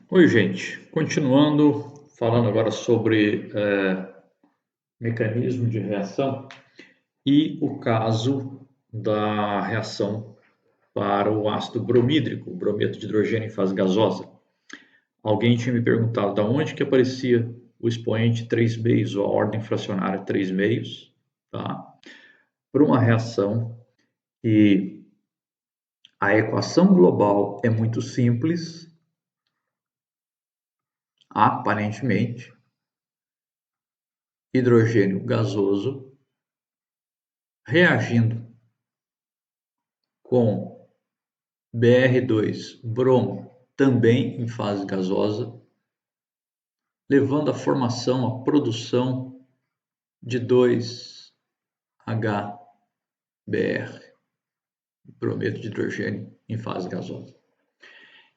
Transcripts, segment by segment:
Oi, gente. Continuando, falando agora sobre mecanismo de reação e o caso da reação para o ácido bromídrico, o brometo de hidrogênio em fase gasosa. Alguém tinha me perguntado de onde que aparecia o expoente 3 meios, ou a ordem fracionária 3 meios, tá? Para uma reação e a equação global é muito simples, aparentemente, hidrogênio gasoso reagindo com Br2 bromo, também em fase gasosa, levando à formação, à produção de 2HBr, brometo de hidrogênio em fase gasosa.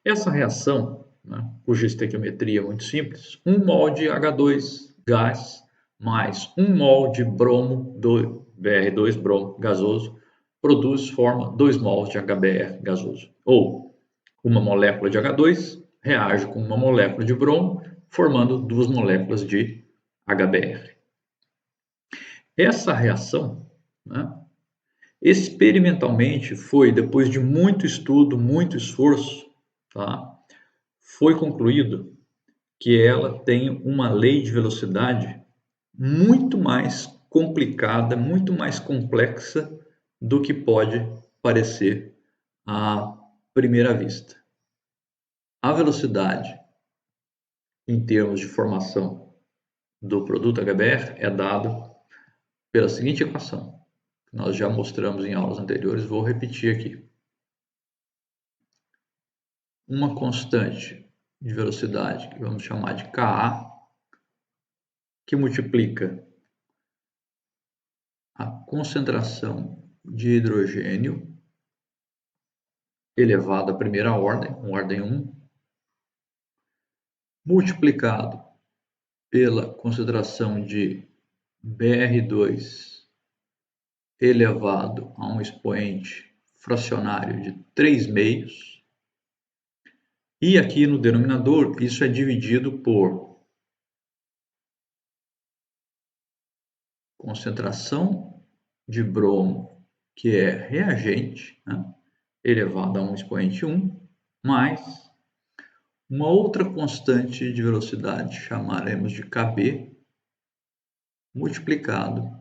Essa reação, né, cuja estequiometria é muito simples, 1 mol de H2 gás mais 1 mol de bromo, Br2 bromo gasoso, forma 2 mols de HBr gasoso. Ou uma molécula de H2 reage com uma molécula de bromo, formando 2 moléculas de HBr. Essa reação, né, experimentalmente foi, depois de muito estudo, muito esforço, tá, foi concluído que ela tem uma lei de velocidade muito mais complicada, muito mais complexa do que pode parecer à primeira vista. A velocidade, em termos de formação do produto HBr, é dado pela seguinte equação, que nós já mostramos em aulas anteriores, vou repetir aqui. Uma constante de velocidade, que vamos chamar de Ka, que multiplica a concentração de hidrogênio elevado à primeira ordem 1, multiplicado pela concentração de Br2 elevado a um expoente fracionário de 3 meios, e aqui no denominador isso é dividido por concentração de bromo, que é reagente, né, elevado a um expoente 1, mais uma outra constante de velocidade, chamaremos de Kb, multiplicado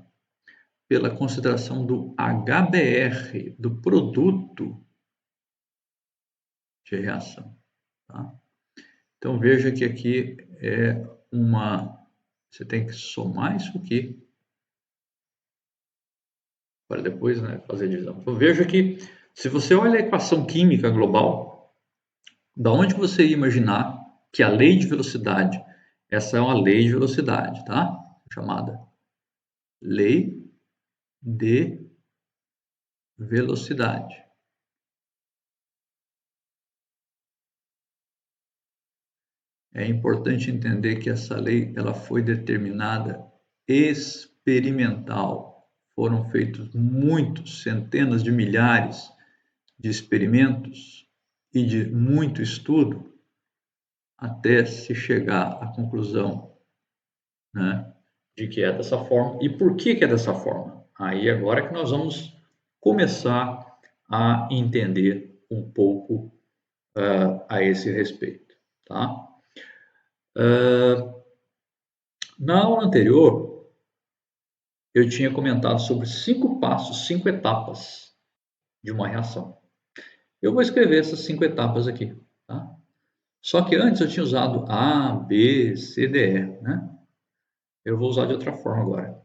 pela concentração do HBr, do produto de reação. Tá? Então veja que aqui é você tem que somar isso aqui para depois, né, fazer a divisão. Então veja que se você olha a equação química global, da onde você ia imaginar que a lei de velocidade, essa é uma lei de velocidade, tá? Chamada lei de velocidade. É importante entender que essa lei ela foi determinada experimental. Foram feitos muitos, centenas de milhares de experimentos e de muito estudo até se chegar à conclusão, né, de que é dessa forma. E por que é dessa forma? Aí agora que nós vamos começar a entender um pouco a esse respeito, tá? Na aula anterior, eu tinha comentado sobre 5 passos, 5 etapas de uma reação. Eu vou escrever essas 5 etapas aqui, tá? Só que antes eu tinha usado A, B, C, D, E, né? Eu vou usar de outra forma agora.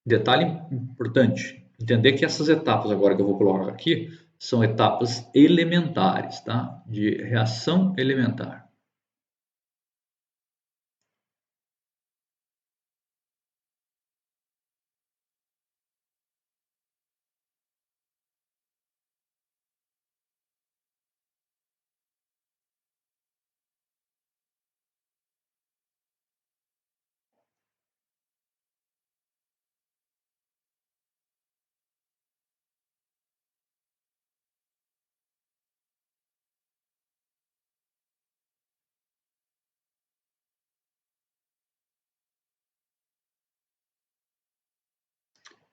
Detalhe importante, entender que essas etapas agora que eu vou colocar aqui são etapas elementares, tá? De reação elementar.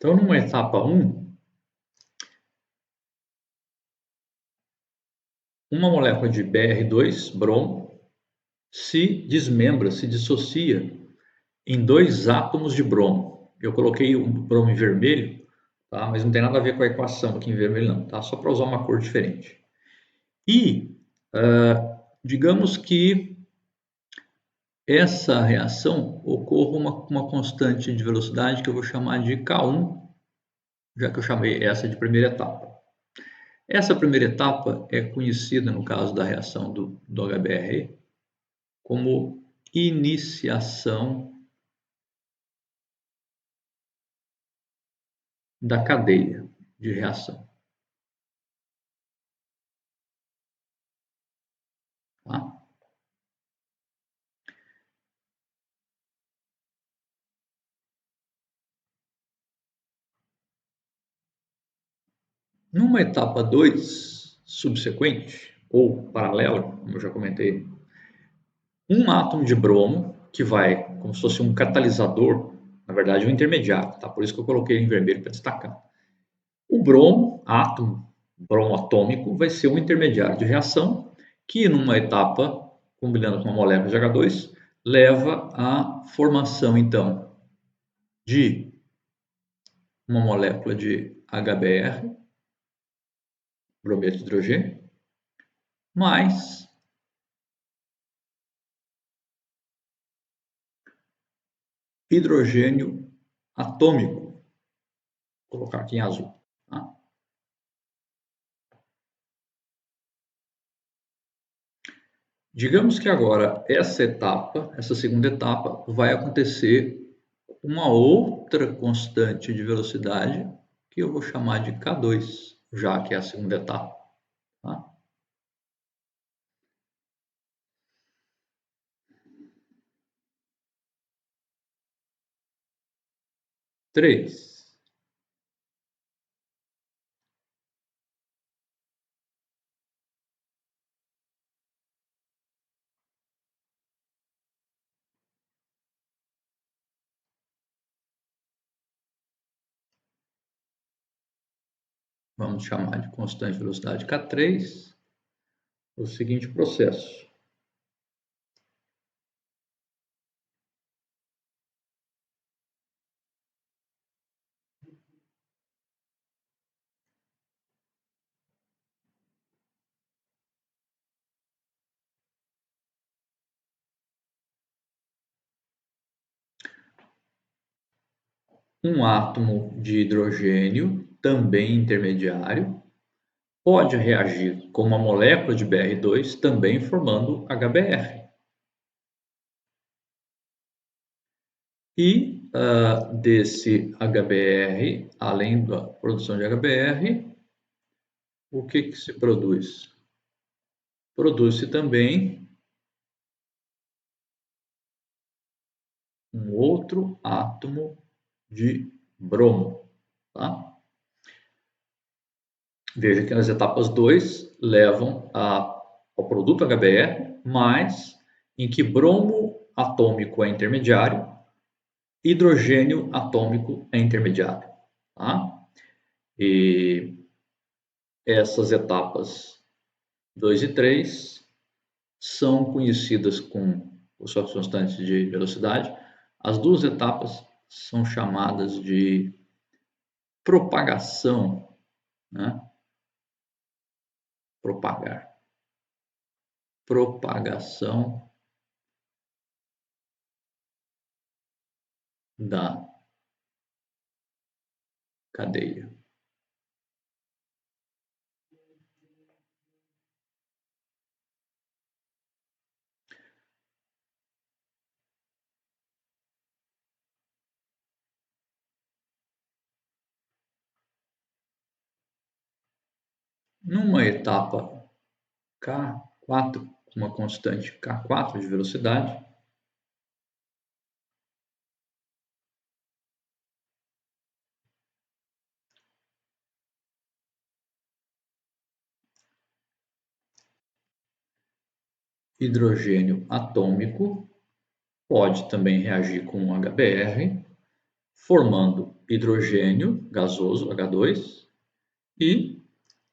Então, numa etapa 1, uma molécula de Br2, bromo, se desmembra, se dissocia em 2 átomos de bromo. Eu coloquei o bromo em vermelho, tá? Mas não tem nada a ver com a equação aqui em vermelho não, tá? Só para usar uma cor diferente. E, digamos que essa reação ocorra uma constante de velocidade que eu vou chamar de K1, já que eu chamei essa de primeira etapa. Essa primeira etapa é conhecida, no caso da reação do HBr, como iniciação da cadeia de reação. Tá? Numa etapa 2 subsequente, ou paralela, como eu já comentei, um átomo de bromo, que vai como se fosse um catalisador, na verdade um intermediário, tá? Por isso que eu coloquei em vermelho para destacar. O bromo, átomo, bromo atômico, vai ser um intermediário de reação que, numa etapa, combinando com uma molécula de H2, leva à formação, então, de uma molécula de HBr, brometo de hidrogênio, mais hidrogênio atômico, vou colocar aqui em azul. Tá? Digamos que agora essa segunda etapa, vai acontecer uma outra constante de velocidade que eu vou chamar de K2, já que é a segunda etapa. Tá? 3. Vamos chamar de constante de velocidade K3 o seguinte processo. Um átomo de hidrogênio, também intermediário, pode reagir com uma molécula de Br2, também formando HBr. E desse HBr, além da produção de HBr, o que se produz? Produz-se também um outro átomo de bromo. Tá? Veja que nas etapas 2 levam ao produto HBr, mas em que bromo atômico é intermediário, hidrogênio atômico é intermediário. Tá? E essas etapas 2 e 3 são conhecidas com suas constantes de velocidade. As duas etapas são chamadas de propagação, né? Propagação da cadeia. Numa etapa K4, uma constante K4 de velocidade, hidrogênio atômico pode também reagir com HBr, formando hidrogênio gasoso, H2, e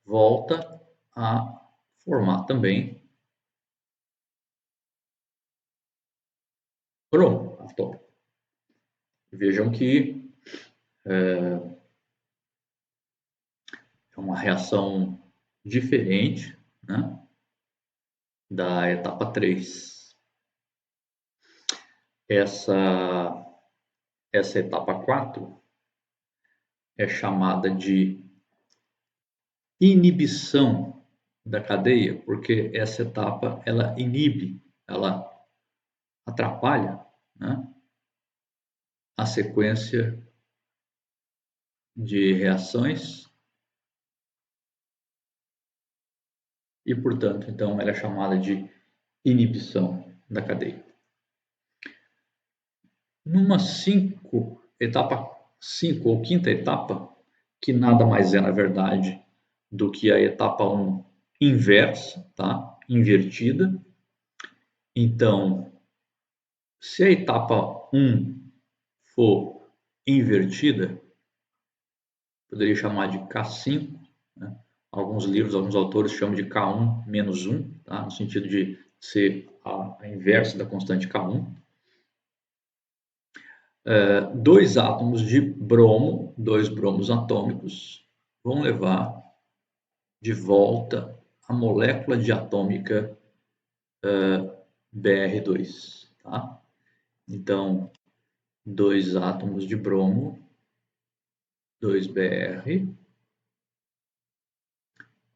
volta a formar também bromo atômico. Vejam que é uma reação diferente, né, da etapa 3. Essa etapa 4 é chamada de inibição da cadeia, porque essa etapa ela inibe, ela atrapalha, né, a sequência de reações e, portanto, então ela é chamada de inibição da cadeia. Numa etapa 5 ou quinta etapa, que nada mais é, na verdade, do que a etapa 1 inversa, tá? Invertida. Então, se a etapa 1 for invertida, poderia chamar de K5, né? Alguns livros, alguns autores chamam de K1 menos 1, tá? No sentido de ser a inversa da constante K1. Dois átomos de bromo, dois bromos atômicos, vão levar de volta a molécula diatômica Br2. Tá? Então, dois átomos de bromo, 2Br,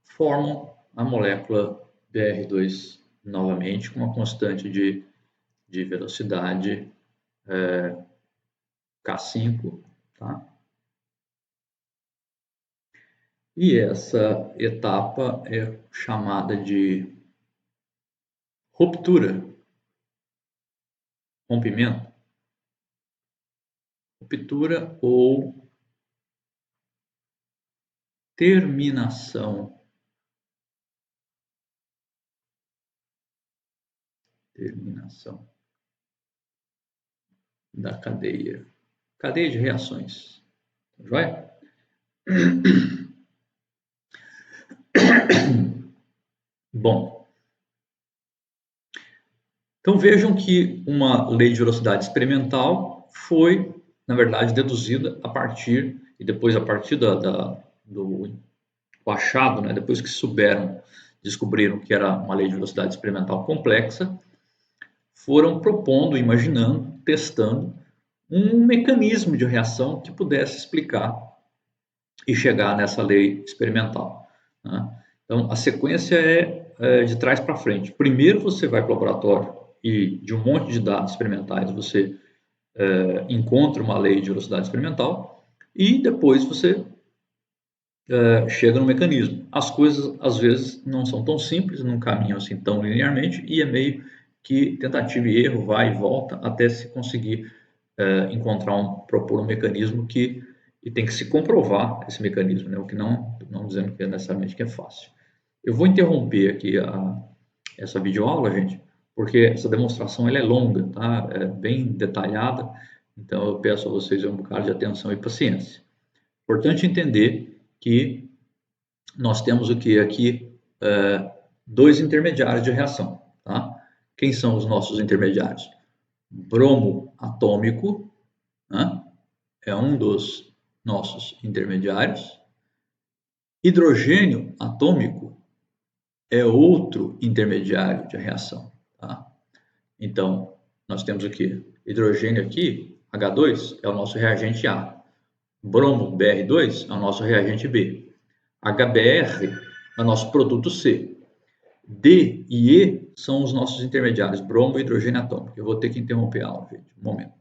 formam a molécula Br2 novamente com uma constante de velocidade K5. Tá? E essa etapa é chamada de ruptura, rompimento, ruptura ou terminação da cadeia de reações. Joia? Bom, então vejam que uma lei de velocidade experimental foi, na verdade, deduzida a partir, e depois a partir do achado, né, depois que descobriram que era uma lei de velocidade experimental complexa, foram propondo, imaginando, testando um mecanismo de reação que pudesse explicar e chegar nessa lei experimental. Né? Então, a sequência é de trás para frente. Primeiro você vai para o laboratório e de um monte de dados experimentais você encontra uma lei de velocidade experimental e depois você chega no mecanismo. As coisas, às vezes, não são tão simples, não caminham assim tão linearmente e é meio que tentativa e erro, vai e volta, até se conseguir propor um mecanismo e tem que se comprovar esse mecanismo, né? O que não dizendo que é necessariamente que é fácil. Eu vou interromper aqui essa videoaula, gente, porque essa demonstração ela é longa, tá? É bem detalhada, então eu peço a vocês um bocado de atenção e paciência. Importante entender que nós temos o que aqui? Dois intermediários de reação, tá? Quem são os nossos intermediários? Bromo atômico, né? É um dos nossos intermediários. Hidrogênio atômico é outro intermediário de reação. Tá? Então, nós temos o que? Hidrogênio aqui, H2, é o nosso reagente A. Bromo, Br2, é o nosso reagente B. HBr é o nosso produto C. D e E são os nossos intermediários, bromo e hidrogênio atômico. Eu vou ter que interromper a aula, gente, um momento.